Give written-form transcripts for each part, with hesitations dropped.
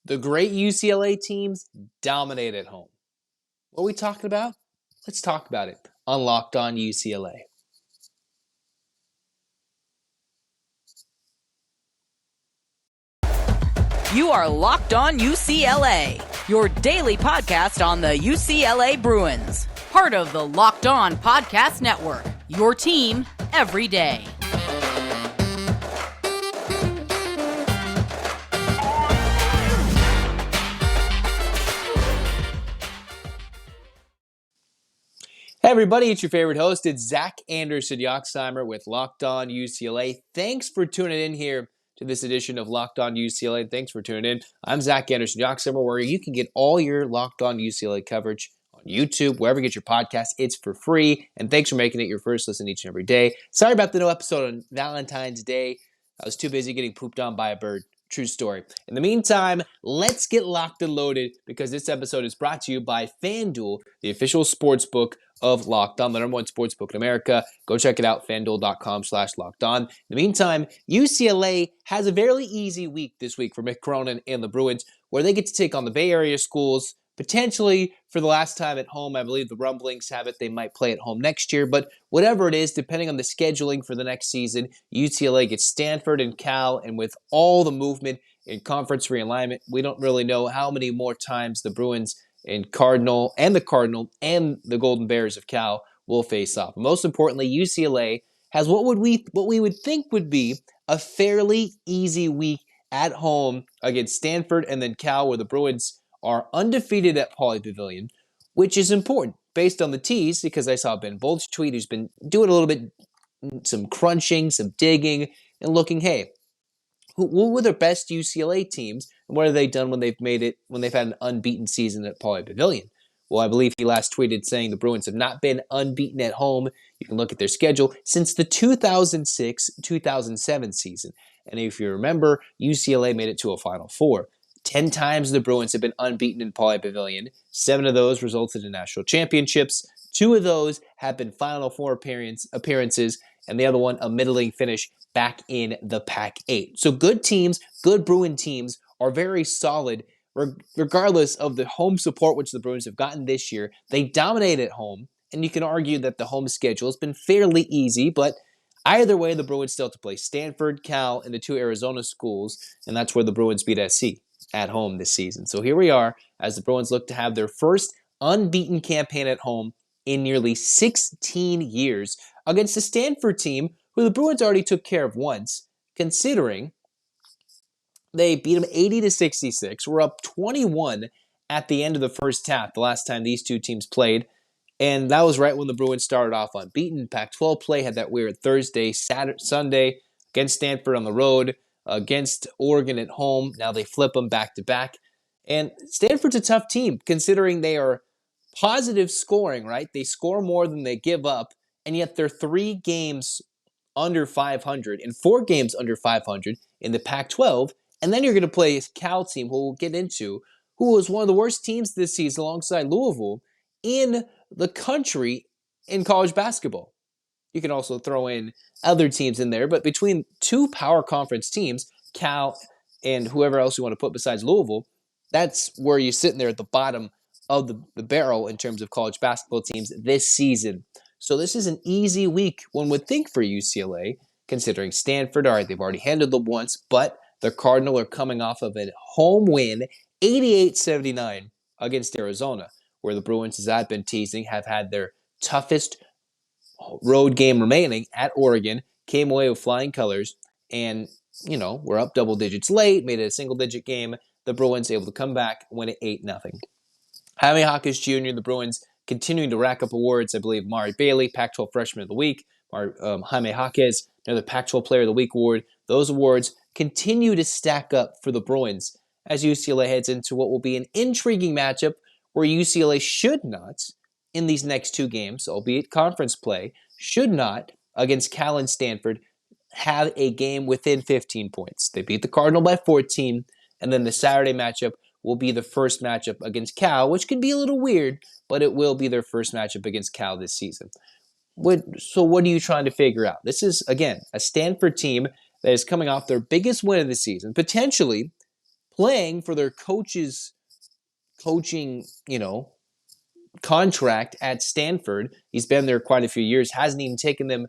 The great UCLA teams dominate at home. What are we talking about? Let's talk about it on Locked On UCLA. You are Locked On UCLA, your daily podcast on the UCLA Bruins. Part of the Locked On Podcast Network, your team every day. Hey everybody, it's your favorite host. It's Zach Anderson-Yoxsimer with Locked On UCLA. Thanks for tuning in here to this edition of Locked On UCLA. Thanks for tuning in. I'm Zach Anderson-Yoxsimer, where you can get all your Locked On UCLA coverage on YouTube, wherever you get your podcast. It's for free, and thanks for making it your first listen each and every day. Sorry about the no episode on Valentine's Day. I was too busy getting pooped on by a bird. True story. In the meantime, let's get locked and loaded because this episode is brought to you by FanDuel, the official sports book of Locked On, the number one sports book in America. Go check it out, FanDuel.com/LockedOn. In the meantime, UCLA has a very easy week this week for Mick, Cronin, and the Bruins, where they get to take on the Bay Area schools, potentially for the last time at home. I believe the rumblings have it they might play at home next year, but whatever it is, depending on the scheduling for the next season, UCLA gets Stanford and Cal, and with all the movement in conference realignment, we don't really know how many more times the Bruins and the Cardinal and the Golden Bears of Cal will face off. Most importantly, UCLA has what we would think would be a fairly easy week at home against Stanford and then Cal, where the Bruins are undefeated at Pauley Pavilion, which is important based on the tease, because I saw Ben Bolt's tweet, who's been doing a little bit, some crunching, some digging, and looking, hey, who were the best UCLA teams, and what have they done when they've had an unbeaten season at Pauley Pavilion? Well, I believe he last tweeted saying the Bruins have not been unbeaten at home. You can look at their schedule since the 2006-2007 season. And if you remember, UCLA made it to a Final Four. 10 times the Bruins have been unbeaten in Pauley Pavilion. 7 of those resulted in national championships. 2 of those have been Final Four appearances, and the other one a middling finish back in the Pac-8. So good teams, good Bruin teams are very solid regardless of the home support which the Bruins have gotten this year. They dominate at home, and you can argue that the home schedule has been fairly easy, but either way, the Bruins still have to play Stanford, Cal, and the 2 Arizona schools, and that's where the Bruins beat SC at home this season. So here we are as the Bruins look to have their first unbeaten campaign at home in nearly 16 years against a Stanford team who the Bruins already took care of once, considering they beat them 80-66. We're up 21 at the end of the first half, the last time these two teams played. And that was right when the Bruins started off unbeaten. Pac-12 play had that weird Thursday, Sunday against Stanford on the road, against Oregon at home. Now they flip them back-to-back. And Stanford's a tough team, considering they are positive scoring, right? They score more than they give up, and yet they're 3 games under 500 and 4 games under 500 in the Pac-12. And then you're going to play a Cal team, who we'll get into, who was one of the worst teams this season alongside Louisville in the country in college basketball. You can also throw in other teams in there, but between 2 power conference teams, Cal and whoever else you want to put besides Louisville, that's where you're sitting there at the bottom of the barrel in terms of college basketball teams this season. So this is an easy week, one would think, for UCLA, considering Stanford, all right, they've already handled them once, but the Cardinal are coming off of a home win, 88-79 against Arizona, where the Bruins, as I've been teasing, have had their toughest road game remaining at Oregon, came away with flying colors, and, we're up double digits late, made it a single-digit game. The Bruins able to come back, win it 8-0. Jaime Jaquez Jr., the Bruins continuing to rack up awards. I believe Mari Bailey, Pac-12 Freshman of the Week, Jaime Jaquez, another Pac-12 Player of the Week award. Those awards continue to stack up for the Bruins as UCLA heads into what will be an intriguing matchup where UCLA should not, in these next 2 games, albeit conference play, should not, against Cal and Stanford, have a game within 15 points. They beat the Cardinal by 14, and then the Saturday matchup will be the first matchup against Cal, which can be a little weird, but it will be their first matchup against Cal this season. So what are you trying to figure out? This is, again, a Stanford team that is coming off their biggest win of the season, potentially playing for their coaching, contract at Stanford. He's been there quite a few years, hasn't even taken them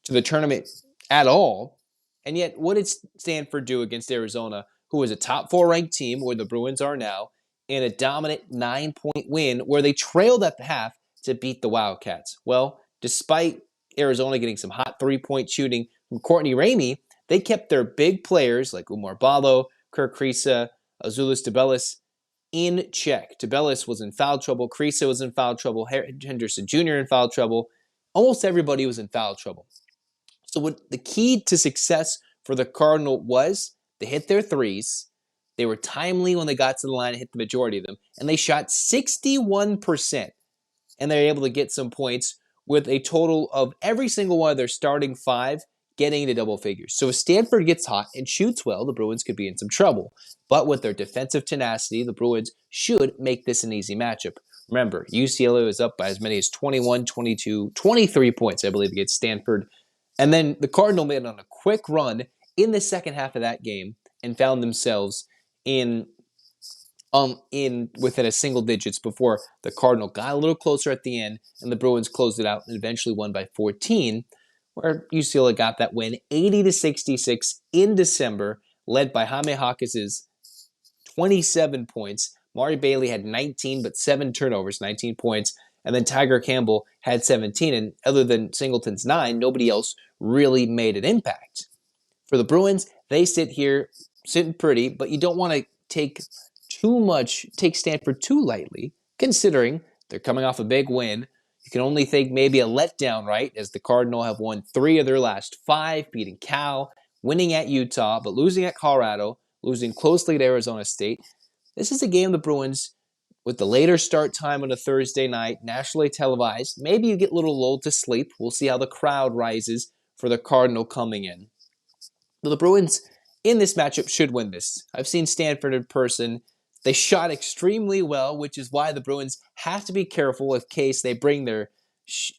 to the tournament at all. And yet, what did Stanford do against Arizona, who was a top 4 ranked team, where the Bruins are now, in a dominant 9-point win where they trailed at the half to beat the Wildcats? Well, despite Arizona getting some hot 3-point shooting from Courtney Ramey, they kept their big players like Umar Ballo, Kirk Kriisa, Azuolas Tubelis in check. Tubelis was in foul trouble. Kriisa was in foul trouble. Henderson Jr. in foul trouble. Almost everybody was in foul trouble. So what the key to success for the Cardinal was, they hit their threes. They were timely when they got to the line and hit the majority of them. And they shot 61%. And they were able to get some points with a total of every single one of their starting 5 getting into double figures. So if Stanford gets hot and shoots well, the Bruins could be in some trouble. But with their defensive tenacity, the Bruins should make this an easy matchup. Remember, UCLA was up by as many as 21, 22, 23 points, I believe, against Stanford. And then the Cardinal made it on a quick run in the second half of that game and found themselves in within a single digits before the Cardinal got a little closer at the end, and the Bruins closed it out and eventually won by 14, where UCLA got that win 80-66 in December, led by Jaime Jaquez' 27 points. Mari Bailey had 19, but 7 turnovers, 19 points. And then Tiger Campbell had 17. And other than Singleton's 9, nobody else really made an impact. For the Bruins, they sit here, sitting pretty, but you don't want to take Stanford too lightly, considering they're coming off a big win. You can only think maybe a letdown, right, as the Cardinal have won 3 of their last 5, beating Cal, winning at Utah, but losing at Colorado, losing closely to Arizona State. This is a game the Bruins, with the later start time on a Thursday night, nationally televised, maybe you get a little lulled to sleep. We'll see how the crowd rises for the Cardinal coming in. But the Bruins in this matchup should win this. I've seen Stanford in person. They shot extremely well, which is why the Bruins have to be careful in case they bring their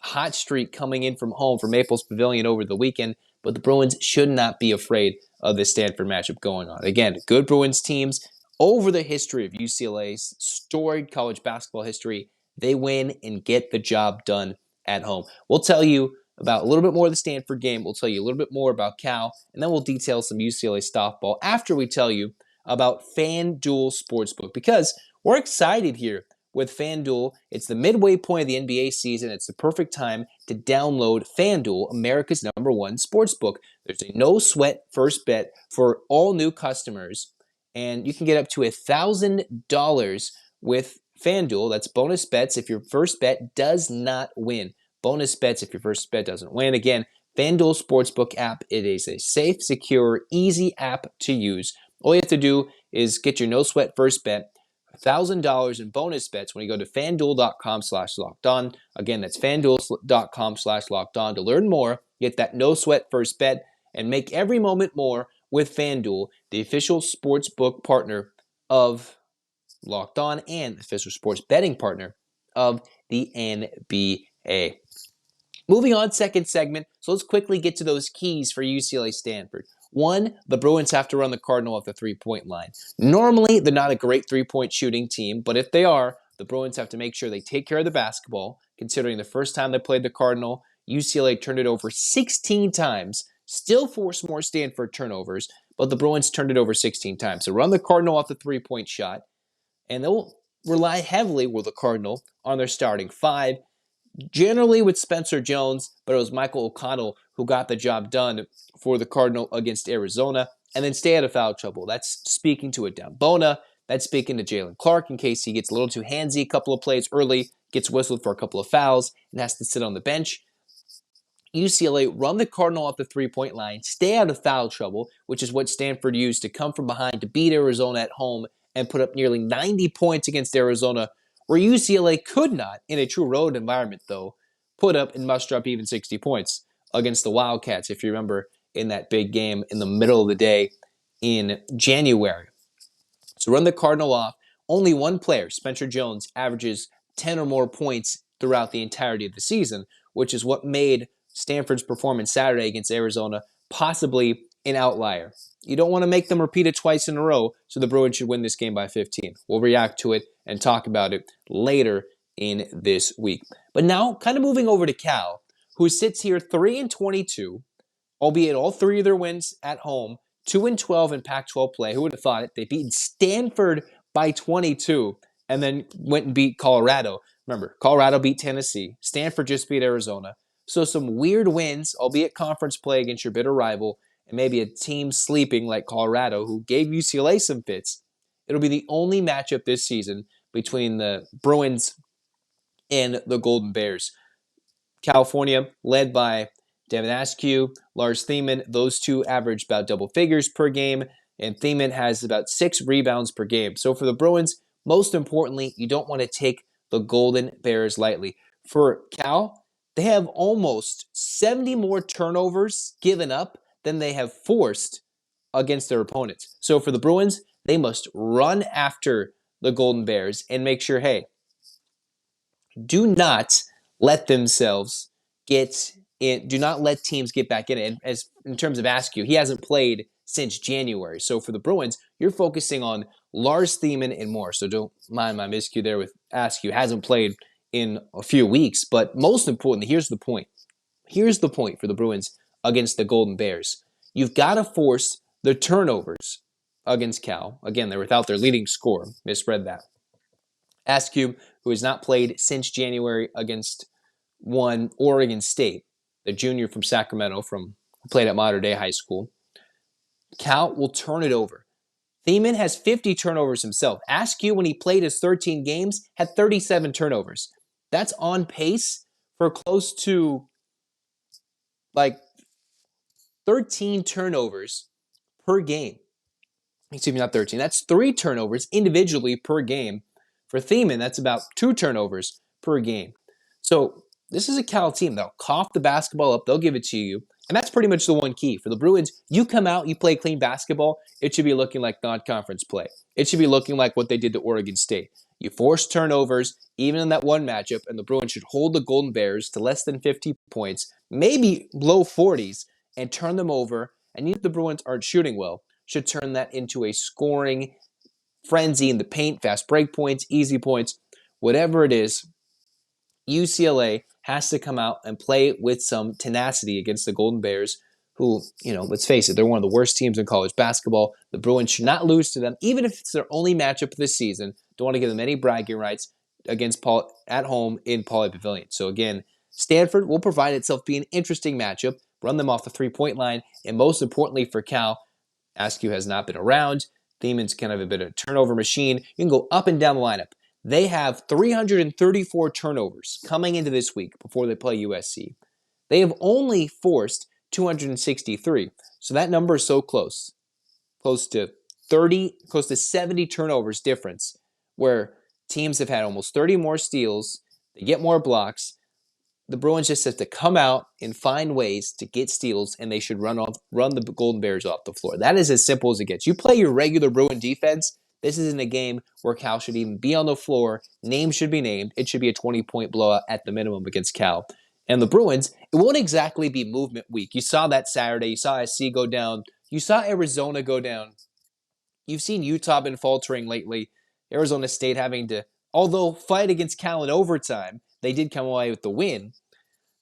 hot streak coming in from home for Maples Pavilion over the weekend. But the Bruins should not be afraid of this Stanford matchup going on. Again, good Bruins teams over the history of UCLA's storied college basketball history. They win and get the job done at home. We'll tell you about a little bit more of the Stanford game. We'll tell you a little bit more about Cal, and then we'll detail some UCLA softball after we tell you about FanDuel Sportsbook, because we're excited here with FanDuel. It's the midway point of the NBA season. It's the perfect time to download FanDuel, America's #1 sportsbook. There's a no-sweat first bet for all new customers, and you can get up to $1,000 with FanDuel. That's bonus bets if your first bet does not win. Bonus bets if your first bet doesn't win. Again, FanDuel Sportsbook app. It is a safe, secure, easy app to use. All you have to do is get your no-sweat first bet, $1,000 in bonus bets when you go to FanDuel.com/lockedon. Again, that's FanDuel.com/lockedon to learn more. Get that no-sweat first bet and make every moment more with FanDuel, the official sportsbook partner of Locked On and the official sports betting partner of the NBA. Moving on, second segment. So let's quickly get to those keys for UCLA Stanford. 1, the Bruins have to run the Cardinal off the three-point line. Normally, they're not a great three-point shooting team, but if they are, the Bruins have to make sure they take care of the basketball, considering the first time they played the Cardinal, UCLA turned it over 16 times, still forced more Stanford turnovers, but the Bruins turned it over 16 times. So run the Cardinal off the three-point shot, and they'll rely heavily with the Cardinal on their starting 5, generally with Spencer Jones, but it was Michael O'Connell who got the job done for the Cardinal against Arizona, and then stay out of foul trouble. That's speaking to Adem Bona. That's speaking to Jalen Clark in case he gets a little too handsy a couple of plays early, gets whistled for a couple of fouls, and has to sit on the bench. UCLA run the Cardinal off the three-point line, stay out of foul trouble, which is what Stanford used to come from behind to beat Arizona at home and put up nearly 90 points against Arizona, where UCLA could not, in a true road environment though, put up and muster up even 60 points against the Wildcats, if you remember, in that big game in the middle of the day in January. So run the Cardinal off. Only one player, Spencer Jones, averages 10 or more points throughout the entirety of the season, which is what made Stanford's performance Saturday against Arizona possibly an outlier. You don't want to make them repeat it twice in a row, so the Bruins should win this game by 15. We'll react to it and talk about it later in this week. But now, kind of moving over to Cal, who sits here 3-22, albeit all three of their wins at home, 2-12 in Pac-12 play. Who would have thought it? They beat Stanford by 22 and then went and beat Colorado. Remember, Colorado beat Tennessee. Stanford just beat Arizona. So some weird wins, albeit conference play against your bitter rival, and maybe a team sleeping like Colorado, who gave UCLA some fits. It'll be the only matchup this season between the Bruins and the Golden Bears. California, led by Devin Askew, Lars Thiemann, those two average about double figures per game, and Thiemann has about 6 rebounds per game. So for the Bruins, most importantly, you don't want to take the Golden Bears lightly. For Cal, they have almost 70 more turnovers given up than they have forced against their opponents. So for the Bruins, they must run after the Golden Bears and make sure, hey, do not let themselves get in, do not let teams get back in it. And as in terms of Askew, he hasn't played since January. So for the Bruins, you're focusing on Lars Thiemann and more. So don't mind my miscue there with Askew. Hasn't played in a few weeks. But most importantly, here's the point. Here's the point for the Bruins against the Golden Bears. You've got to force the turnovers against Cal. Again, they're without their leading scorer. Misread that. Askew, who has not played since January against one Oregon State, the junior from Sacramento, who played at Mater Dei High School. Cal will turn it over. Thiemann has 50 turnovers himself. Askew, when he played his 13 games, had 37 turnovers. That's on pace for close to 13 turnovers per game. Excuse me, not 13. That's 3 turnovers individually per game. For Thiemann, that's about 2 turnovers per game. So this is a Cal team. They'll cough the basketball up. They'll give it to you. And that's pretty much the one key. For the Bruins, you come out, you play clean basketball, it should be looking like non-conference play. It should be looking like what they did to Oregon State. You force turnovers, even in that one matchup, and the Bruins should hold the Golden Bears to less than 50 points, maybe low 40s, and turn them over. And even if the Bruins aren't shooting well, should turn that into a scoring frenzy in the paint, fast break points, easy points, whatever it is. UCLA has to come out and play with some tenacity against the Golden Bears, who, let's face it, they're one of the worst teams in college basketball. The Bruins should not lose to them, even if it's their only matchup this season. Don't want to give them any bragging rights against Paul at home in Pauley Pavilion. So again, Stanford will provide itself be an interesting matchup, run them off the three-point line, and most importantly for Cal, Askew has not been around. Thiemann's kind of a bit of a turnover machine. You can go up and down the lineup. They have 334 turnovers coming into this week before they play USC. They have only forced 263. So that number is so close. Close to 70 turnovers difference, where teams have had almost 30 more steals. They get more blocks. The Bruins just have to come out and find ways to get steals, and they should run the Golden Bears off the floor. That is as simple as it gets. You play your regular Bruin defense. This isn't a game where Cal should even be on the floor. Names should be named. It should be a 20-point blowout at the minimum against Cal. And the Bruins, it won't exactly be movement week. You saw that Saturday. You saw SC go down. You saw Arizona go down. You've seen Utah been faltering lately. Arizona State having to, although fight against Cal in overtime, they did come away with the win.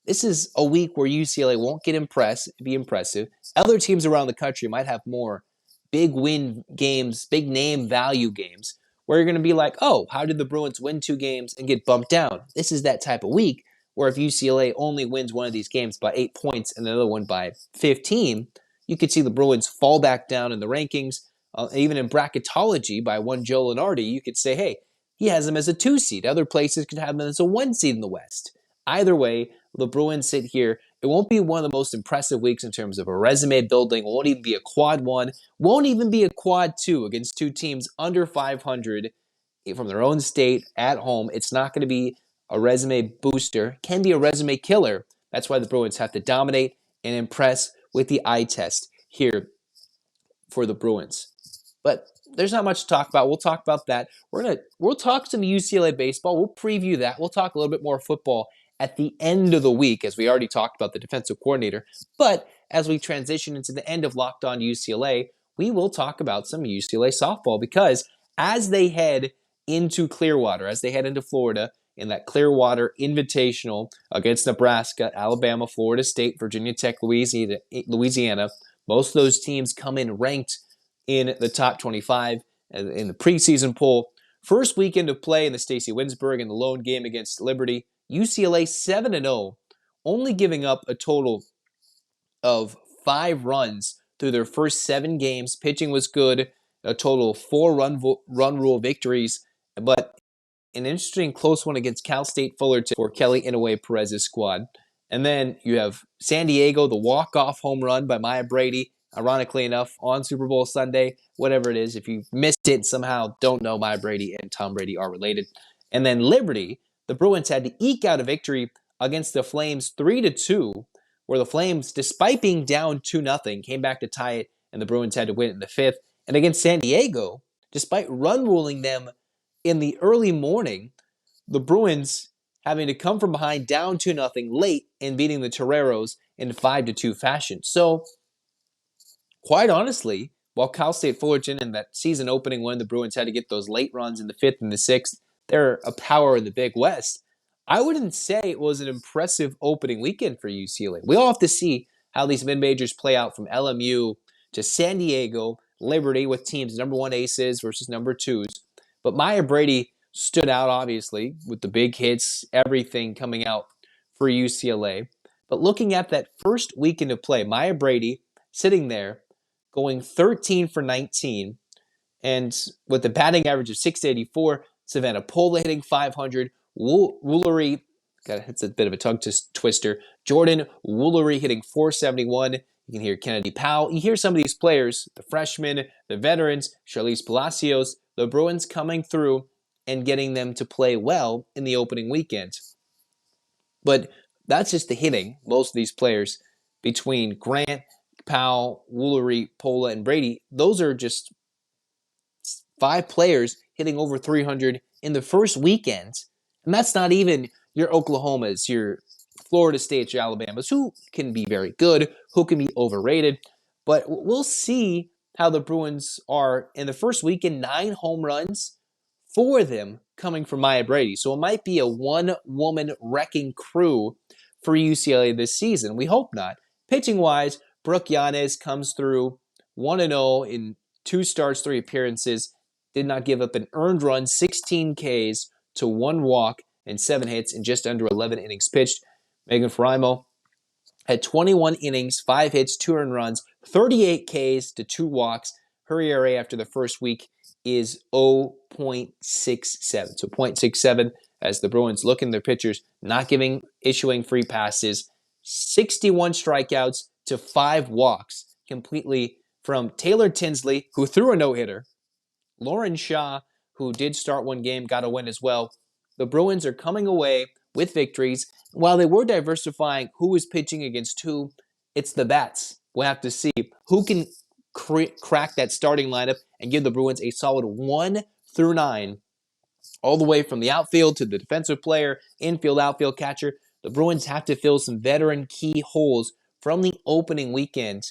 This is a week where UCLA won't be impressive. Other teams around the country might have more big win games, big name value games, where you're going to be like, oh, how did the Bruins win 2 games and get bumped down? This is that type of week where if UCLA only wins one of these games by 8 points and the other one by 15, you could see the Bruins fall back down in the rankings. Even in bracketology by one Joe Lenardi, you could say, hey, he has them as a 2 seed. Other places could have them as a 1 seed in the West. Either way, the Bruins sit here. It won't be one of the most impressive weeks in terms of a resume building. It won't even be a quad 1. Won't even be a quad 2 against 2 teams under 500 from their own state at home. It's not going to be a resume booster. It can be a resume killer. That's why the Bruins have to dominate and impress with the eye test here for the Bruins. But there's not much to talk about. We'll talk about that. We'll talk some UCLA baseball. We'll preview that. We'll talk a little bit more football at the end of the week, as we already talked about the defensive coordinator. But as we transition into the end of Locked On UCLA, we will talk about some UCLA softball because as they head into Clearwater, as they head into Florida in that Clearwater Invitational against Nebraska, Alabama, Florida State, Virginia Tech, Louisiana, most of those teams come in ranked in the top 25 in the preseason poll. First weekend of play in the Stacey Winsburg in the lone game against Liberty, UCLA 7-0, only giving up a total of 5 runs through their first 7 games. Pitching was good, a total of 4 run rule victories, but an interesting close one against Cal State Fullerton for Kelly Inouye Perez's squad. And then you have San Diego, the walk-off home run by Maya Brady, ironically enough, on Super Bowl Sunday, whatever it is. If you missed it somehow, don't know, Maya Brady and Tom Brady are related. And then Liberty, the Bruins had to eke out a victory against the Flames 3-2, where the Flames, despite being down 2-0, came back to tie it, and the Bruins had to win it in the 5th. And against San Diego, despite run-ruling them in the early morning, the Bruins having to come from behind down 2-0 late and beating the Toreros in 5-2 fashion. So, quite honestly, while Cal State Fullerton in that season opening win, the Bruins had to get those late runs in the 5th and the 6th, they're a power in the Big West. I wouldn't say it was an impressive opening weekend for UCLA. We all have to see how these mid-majors play out from LMU to San Diego, Liberty with teams number 1 aces versus number 2s. But Maya Brady stood out, obviously, with the big hits, everything coming out for UCLA. But looking at that first weekend of play, Maya Brady sitting there going 13 for 19, and with a batting average of 684, Savannah Pola hitting 500, Woolery, it's a bit of a tongue twister, Jordan Woolery hitting 471. You can hear Kennedy Powell. You hear some of these players, the freshmen, the veterans, Charlize Palacios, the Bruins coming through and getting them to play well in the opening weekend. But that's just the hitting. Most of these players between Grant, Powell, Woolery, Pola, and Brady, those are just 5 players hitting over 300 in the first weekend. And that's not even your Oklahomas, your Florida States, your Alabamas, who can be very good, who can be overrated. But we'll see how the Bruins are in the first weekend. 9 home runs, 4 of them coming from Maya Brady. So it might be a one-woman wrecking crew for UCLA this season. We hope not. Pitching-wise, Brooke Yanez comes through 1-0 in 2 starts, 3 appearances. Did not give up an earned run, 16 Ks to 1 walk and 7 hits in just under 11 innings pitched. Megan Faraimo had 21 innings, 5 hits, 2 earned runs, 38 Ks to 2 walks. Her ERA after the first week is 0.67. So 0.67 as the Bruins look in their pitchers, not issuing free passes. 61 strikeouts to 5 walks, completely from Taylor Tinsley, who threw a no-hitter. Lauren Shaw, who did start 1 game, got a win as well. The Bruins are coming away with victories. While they were diversifying who is pitching against who, it's the bats. We'll have to see who can crack that starting lineup and give the Bruins a solid 1 through 9, all the way from the outfield to the defensive player, infield, outfield, catcher. The Bruins have to fill some veteran key holes from the opening weekend,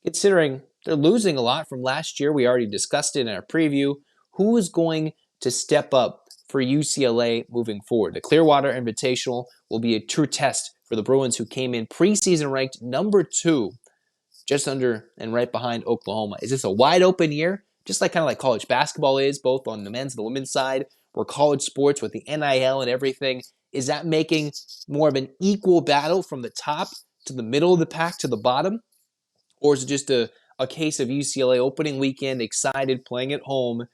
considering they're losing a lot from last year. We already discussed it in our preview. Who is going to step up for UCLA moving forward? The Clearwater Invitational will be a true test for the Bruins, who came in preseason ranked number 2, just under and right behind Oklahoma. Is this a wide open year? Just kind of like college basketball is, both on the men's and the women's side, or college sports with the NIL and everything. Is that making more of an equal battle from the top to the middle of the pack to the bottom? Or is it just a case of UCLA opening weekend, excited, playing at home,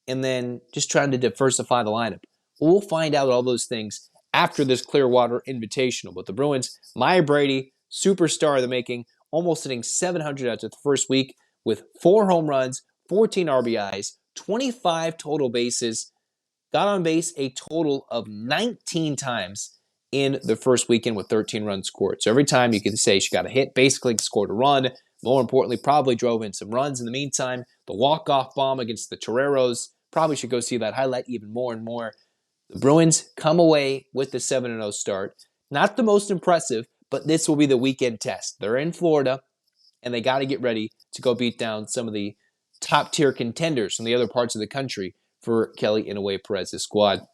and then just trying to diversify the lineup? We'll find out all those things after this Clearwater Invitational. But the Bruins, Maya Brady, superstar of the making, almost hitting 700 after the first week with 4 home runs, 14 RBIs, 25 total bases, got on base a total of 19 times in the first weekend with 13 runs scored. So every time you can say she got a hit, basically scored a run. More importantly, probably drove in some runs in the meantime. The walk-off bomb against the Toreros, probably should go see that highlight even more and more. The Bruins come away with the 7-0 start. Not the most impressive, but this will be the weekend test. They're in Florida, and they got to get ready to go beat down some of the top-tier contenders from the other parts of the country for Kelly Inouye Perez's squad. In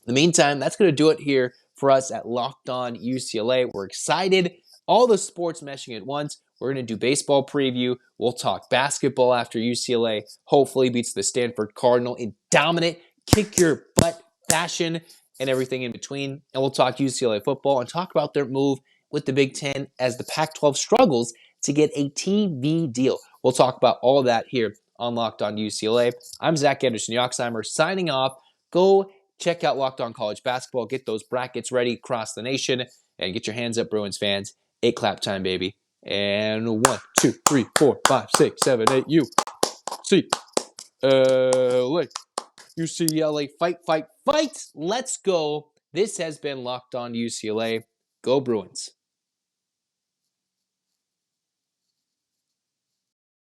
the meantime, that's going to do it here for us at Locked On UCLA. We're excited. All the sports meshing at once. We're going to do baseball preview. We'll talk basketball after UCLA hopefully beats the Stanford Cardinal in dominant, kick-your-butt fashion and everything in between. And we'll talk UCLA football and talk about their move with the Big Ten as the Pac-12 struggles to get a TV deal. We'll talk about all of that here on Locked On UCLA. I'm Zach Anderson-Yoxsimer signing off. Go check out Locked On College Basketball. Get those brackets ready across the nation. And get your hands up, Bruins fans. 8 clap time, baby. And 1, 2, 3, 4, 5, 6, 7, 8, UCLA. UCLA, fight, fight, fight. Let's go. This has been Locked On UCLA. Go Bruins.